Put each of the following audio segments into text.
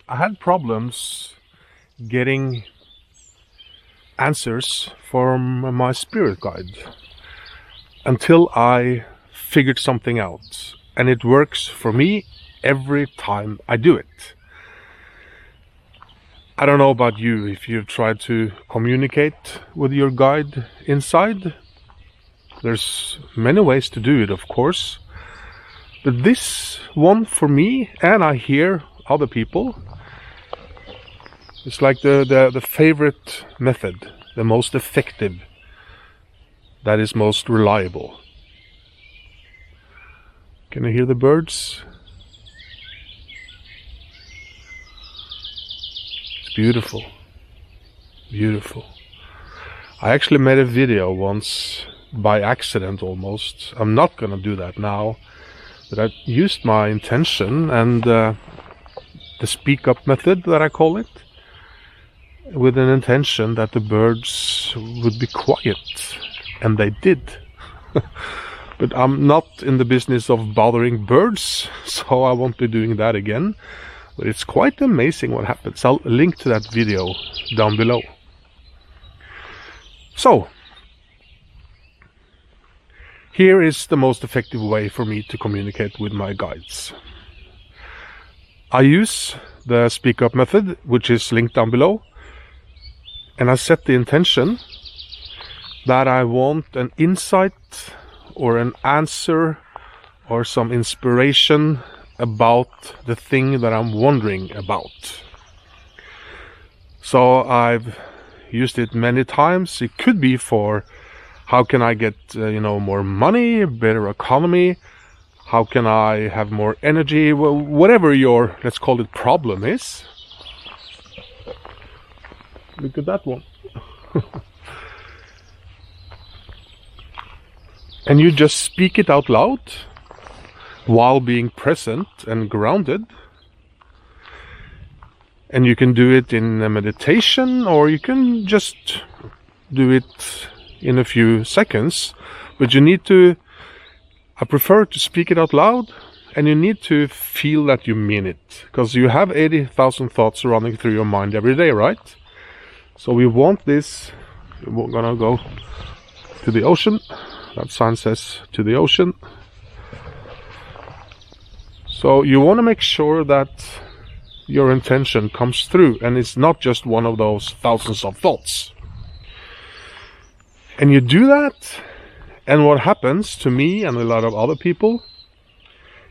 I had problems getting answers from my spirit guide until I figured something out, and it works for me every time I do it. I don't know about you, if you've tried to communicate with your guide inside. There's many ways to do it, of course, but this one for me, and I hear other people, it's like the favorite method, the most effective, that is most reliable. Can you hear the birds? It's beautiful. Beautiful. I actually made a video once by accident almost. I'm not gonna do that now, but I used my intention and the speak up method that I call it, with an intention that the birds would be quiet, and they did. But I'm not in the business of bothering birds, so I won't be doing that again. But it's quite amazing what happens. I'll link to that video down below. So, here is the most effective way for me to communicate with my guides. I use the speak up method, which is linked down below, and I set the intention that I want an insight or an answer or some inspiration about the thing that I'm wondering about. So I've used it many times. It could be for how can I get more money, better economy, how can I have more energy, well, whatever your, let's call it, problem is. Look at that one. And you just speak it out loud while being present and grounded. And you can do it in a meditation, or you can just do it in a few seconds. But you need to, I prefer to speak it out loud, and you need to feel that you mean it. Because you have 80,000 thoughts running through your mind every day, right? So we want this, we're gonna go to the ocean. That sign says to the ocean. So you want to make sure that your intention comes through and it's not just one of those thousands of thoughts. And you do that, and what happens to me and a lot of other people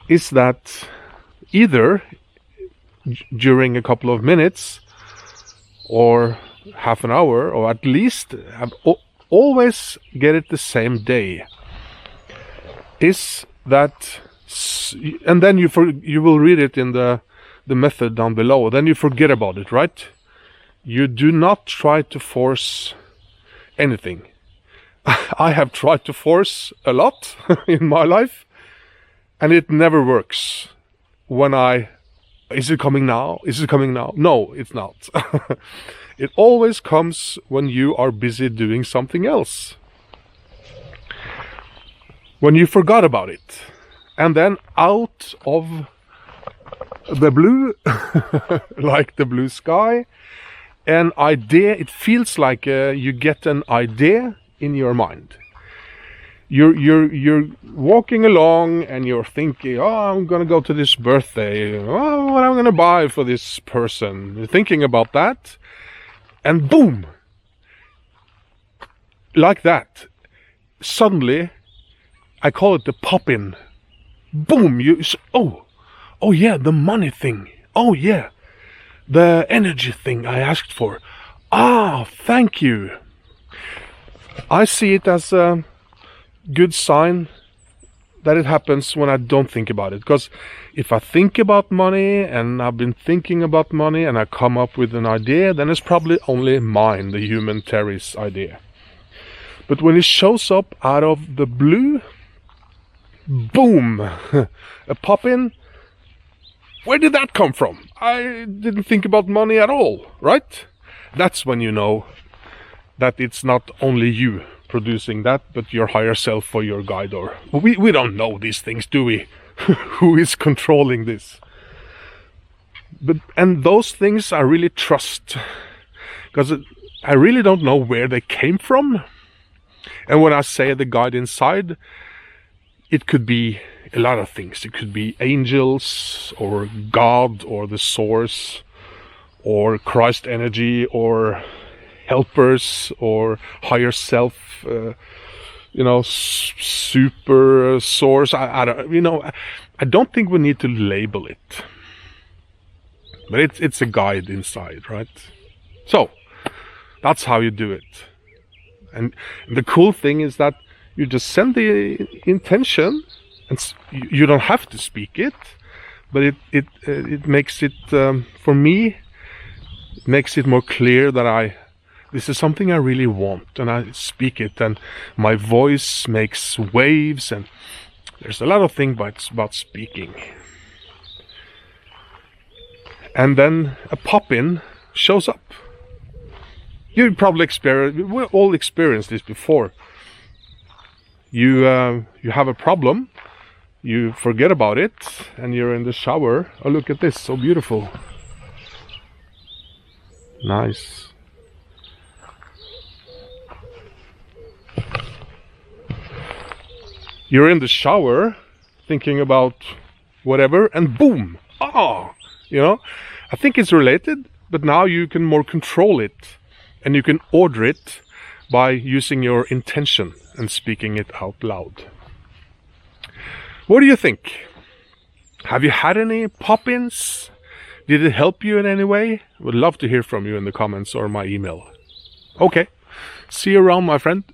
is that either during a couple of minutes or half an hour, or at least always get it the same day, is that, and then you will read it in the method down below, then you forget about it, right? You do not try to force anything. I have tried to force a lot in my life, and it never works. Is it coming now? Is it coming now? No, it's not. It always comes when you are busy doing something else. When you forgot about it. And then out of the blue, like the blue sky, an idea, it feels like you get an idea in your mind. You're walking along and you're thinking, oh, I'm gonna go to this birthday, oh, what am I gonna buy for this person? You're thinking about that, and boom, like that, suddenly, I call it the pop-in. Boom, oh yeah, the money thing. Oh yeah, the energy thing I asked for. Ah, thank you. I see it as a good sign that it happens when I don't think about it. Because if I think about money, and I've been thinking about money, and I come up with an idea, then it's probably only mine, the human Terry's idea. But when it shows up out of the blue, boom, a pop-in, where did that come from? I didn't think about money at all, right? That's when you know that it's not only you producing that, but your higher self or your guide, or we don't know these things, do we? Who is controlling this? And those things I really trust, because I really don't know where they came from. And when I say the guide inside, it could be a lot of things. It could be angels, or God, or the source, or Christ energy, or helpers, or higher self, super source. I don't, I don't think we need to label it, but it's a guide inside, right? So that's how you do it. And the cool thing is that you just send the intention, and you don't have to speak it, but it makes it, for me, it makes it more clear that this is something I really want, and I speak it, and my voice makes waves, and there's a lot of things about speaking. And then a pop-in shows up. You probably we all experienced this before. You have a problem, you forget about it, and you're in the shower. Oh, look at this, so beautiful. Nice. You're in the shower thinking about whatever, and boom! Oh, I think it's related, but now you can more control it, and you can order it by using your intention and speaking it out loud. What do you think? Have you had any pop-ins? Did it help you in any way? Would love to hear from you in the comments or my email. Okay, see you around, my friend.